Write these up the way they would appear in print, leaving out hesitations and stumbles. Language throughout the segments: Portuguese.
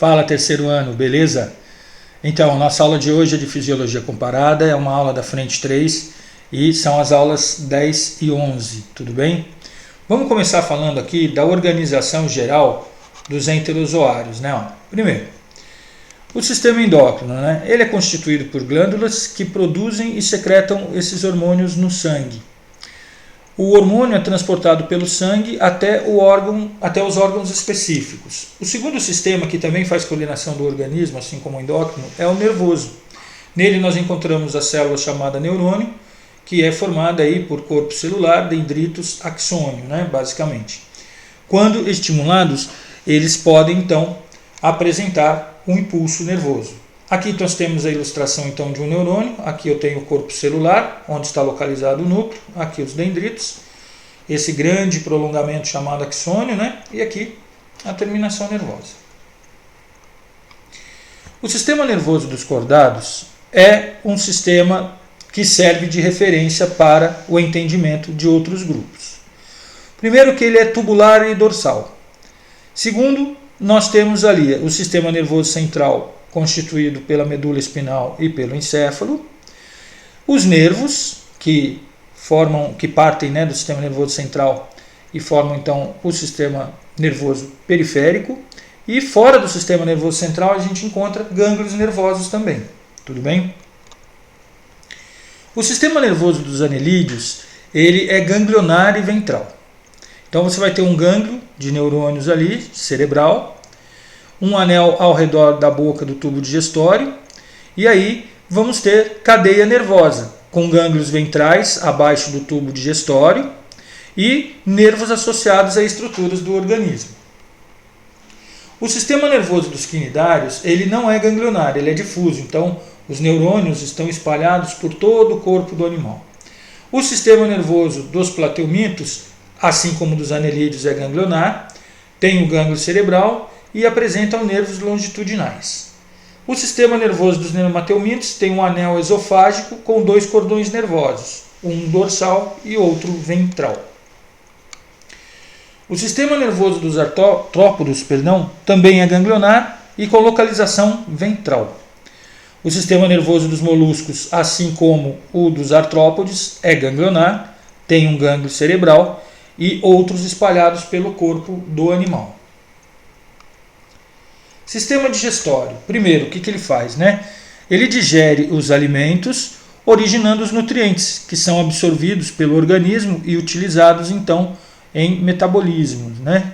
Fala, terceiro ano, beleza? Então, nossa aula de hoje é de Fisiologia Comparada, é uma aula da Frente 3 e são as aulas 10 e 11, tudo bem? Vamos começar falando aqui da organização geral dos enterozoários, né? Primeiro, o sistema endócrino, né? Ele é constituído por glândulas que produzem e secretam esses hormônios no sangue. O hormônio é transportado pelo sangue até os órgãos específicos. O segundo sistema, que também faz coordenação do organismo, assim como o endócrino, é o nervoso. Nele nós encontramos a célula chamada neurônio, que é formada aí por corpo celular, dendritos, axônio, né, basicamente. Quando estimulados, eles podem então apresentar um impulso nervoso. Aqui nós temos a ilustração então de um neurônio. Aqui eu tenho o corpo celular, onde está localizado o núcleo, aqui os dendritos, esse grande prolongamento chamado axônio, né? E aqui a terminação nervosa. O sistema nervoso dos cordados é um sistema que serve de referência para o entendimento de outros grupos. Primeiro, que ele é tubular e dorsal. Segundo, nós temos ali o sistema nervoso central, constituído pela medula espinal e pelo encéfalo, os nervos que partem, né, do sistema nervoso central e formam então o sistema nervoso periférico, e fora do sistema nervoso central a gente encontra gânglios nervosos também, tudo bem? O sistema nervoso dos anelídeos, ele é ganglionar e ventral. Então você vai ter um gânglio de neurônios ali, cerebral, um anel ao redor da boca do tubo digestório, e aí vamos ter cadeia nervosa, com gânglios ventrais abaixo do tubo digestório e nervos associados a estruturas do organismo. O sistema nervoso dos quinidários, ele não é ganglionar, ele é difuso, então os neurônios estão espalhados por todo o corpo do animal. O sistema nervoso dos plateumintos, assim como dos anelídeos, é ganglionar, tem o gânglio cerebral e apresentam nervos longitudinais. O sistema nervoso dos nemateumintos tem um anel esofágico com dois cordões nervosos, um dorsal e outro ventral. O sistema nervoso dos artrópodos, também é ganglionar e com localização ventral. O sistema nervoso dos moluscos, assim como o dos artrópodes, é ganglionar, tem um gânglio cerebral e outros espalhados pelo corpo do animal. Sistema digestório. Primeiro, o que ele faz, né? Ele digere os alimentos, originando os nutrientes, que são absorvidos pelo organismo e utilizados, então, em metabolismo, né?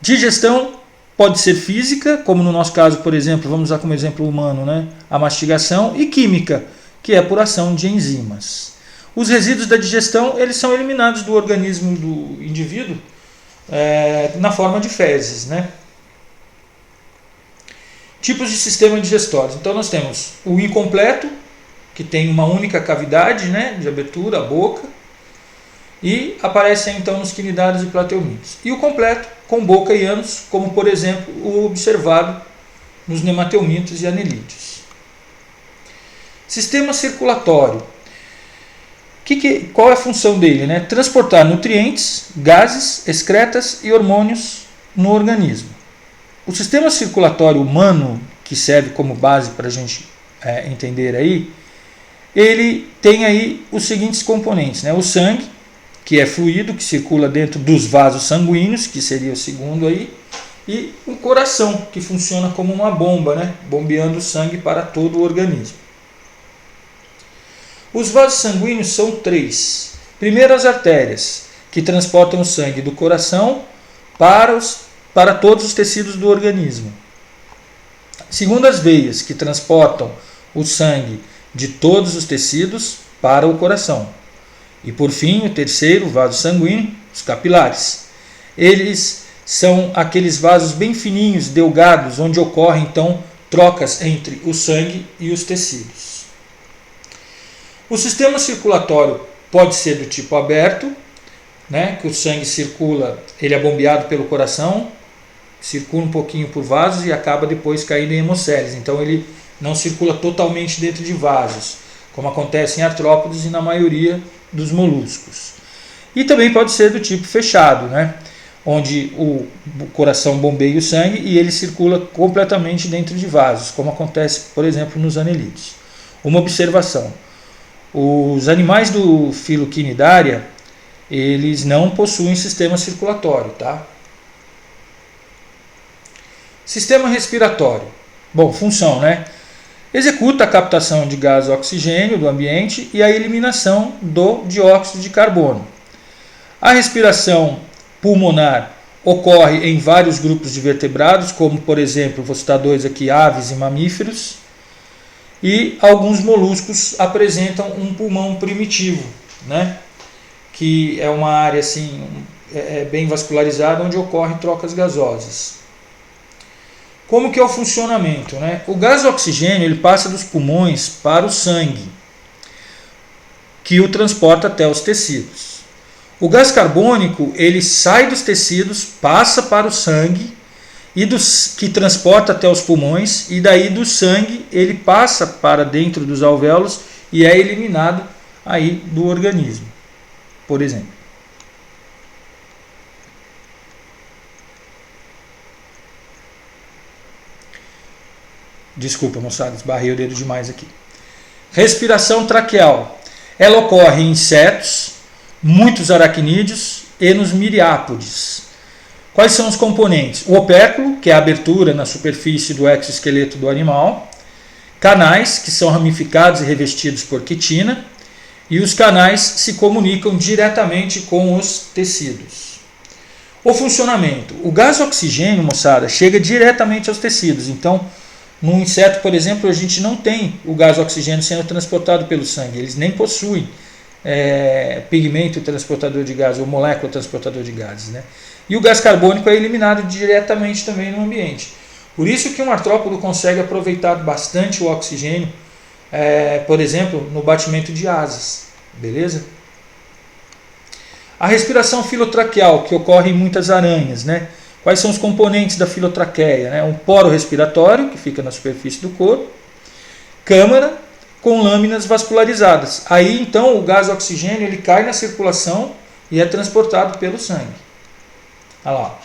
Digestão pode ser física, como no nosso caso, por exemplo, vamos usar como exemplo humano, né? A mastigação, e química, que é por ação de enzimas. Os resíduos da digestão, eles são eliminados do organismo do indivíduo na forma de fezes, né? Tipos de sistema digestório. Então nós temos o incompleto, que tem uma única cavidade, né, de abertura, a boca, e aparece então nos quinidários e plateumintos. E o completo, com boca e ânus, como por exemplo o observado nos nemateumintos e anelídeos. Sistema circulatório. Qual é a função dele, né? Transportar nutrientes, gases, excretas e hormônios no organismo. O sistema circulatório humano, que serve como base para a gente entender aí, ele tem aí os seguintes componentes, né? O sangue, que é fluido, que circula dentro dos vasos sanguíneos, que seria o segundo aí, e o coração, que funciona como uma bomba, né? Bombeando sangue para todo o organismo. Os vasos sanguíneos são 3. Primeiro, as artérias, que transportam o sangue do coração para todos os tecidos do organismo. Segundo, as veias, que transportam o sangue de todos os tecidos para o coração. E por fim, o terceiro, o vaso sanguíneo, os capilares. Eles são aqueles vasos bem fininhos, delgados, onde ocorrem então trocas entre o sangue e os tecidos. O sistema circulatório pode ser do tipo aberto, né, que o sangue circula, ele é bombeado pelo coração, circula um pouquinho por vasos e acaba depois caindo em hemocélice. Então ele não circula totalmente dentro de vasos, como acontece em artrópodes e na maioria dos moluscos. E também pode ser do tipo fechado, né, onde o coração bombeia o sangue e ele circula completamente dentro de vasos, como acontece, por exemplo, nos anelídeos. Uma observação: os animais do filo Cnidaria, eles não possuem sistema circulatório, tá? Sistema respiratório. Bom, função, né? Executa a captação de gás oxigênio do ambiente e a eliminação do dióxido de carbono. A respiração pulmonar ocorre em vários grupos de vertebrados, como, por exemplo, vou citar dois aqui, aves e mamíferos. E alguns moluscos apresentam um pulmão primitivo, né? Que é uma área assim, bem vascularizada, onde ocorrem trocas gasosas. Como que é o funcionamento, né? O gás oxigênio ele passa dos pulmões para o sangue, que o transporta até os tecidos. O gás carbônico ele sai dos tecidos, passa para o sangue, que transporta até os pulmões, e daí do sangue ele passa para dentro dos alvéolos e é eliminado aí do organismo, por exemplo. Desculpa, moçada, esbarrei o dedo demais aqui. Respiração traqueal. Ela ocorre em insetos, muitos aracnídeos e nos miriápodes. Quais são os componentes? O opéculo, que é a abertura na superfície do exoesqueleto do animal. Canais, que são ramificados e revestidos por quitina. E os canais se comunicam diretamente com os tecidos. O funcionamento. O gás oxigênio, moçada, chega diretamente aos tecidos. Então, num inseto, por exemplo, a gente não tem o gás oxigênio sendo transportado pelo sangue. Eles nem possuem pigmento transportador de gases ou molécula transportador de gases, né? E o gás carbônico é eliminado diretamente também no ambiente. Por isso que um artrópodo consegue aproveitar bastante o oxigênio, por exemplo, no batimento de asas, beleza? A respiração filotraqueal, que ocorre em muitas aranhas, né? Quais são os componentes da filotraqueia, né? Um poro respiratório, que fica na superfície do corpo, câmara com lâminas vascularizadas. Aí, então, o gás oxigênio ele cai na circulação e é transportado pelo sangue. Olha lá.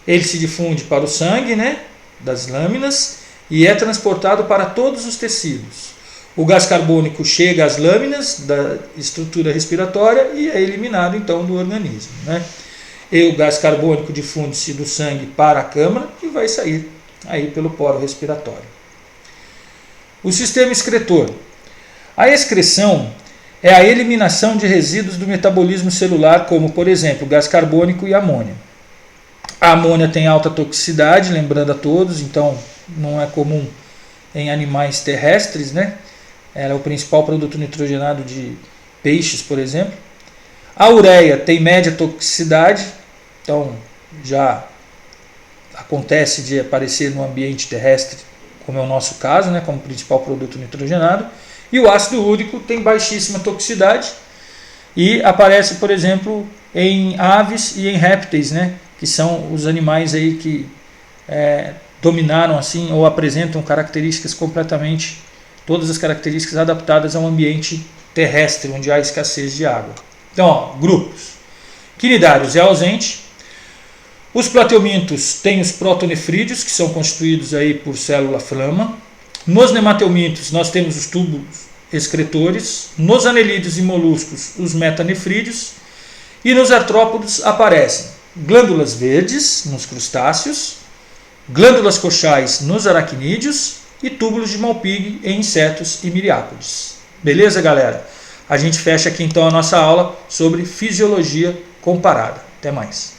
Ele se difunde para o sangue, né, das lâminas, e é transportado para todos os tecidos. O gás carbônico chega às lâminas da estrutura respiratória e é eliminado então do organismo, né? E o gás carbônico difunde-se do sangue para a câmara e vai sair aí pelo poro respiratório. O sistema excretor. A excreção é a eliminação de resíduos do metabolismo celular, como, por exemplo, gás carbônico e amônia. A amônia tem alta toxicidade, lembrando a todos, então não é comum em animais terrestres, né? Ela é o principal produto nitrogenado de peixes, por exemplo. A ureia tem média toxicidade, então já acontece de aparecer no ambiente terrestre, como é o nosso caso, né? Como principal produto nitrogenado. E o ácido úrico tem baixíssima toxicidade e aparece, por exemplo, em aves e em répteis, né? Que são os animais aí que dominaram assim ou apresentam características completamente, todas as características adaptadas a um ambiente terrestre, onde há escassez de água. Então, ó, grupos. Cnidários é ausente. Os plateumintos têm os protonefrídeos, que são constituídos aí por célula-flama. Nos nemateumintos nós temos os túbulos excretores. Nos anelídeos e moluscos, os metanefrídeos. E nos artrópodos aparecem glândulas verdes nos crustáceos, glândulas coxais nos aracnídeos e túbulos de Malpighi em insetos e miriápodes. Beleza, galera? A gente fecha aqui então a nossa aula sobre fisiologia comparada. Até mais.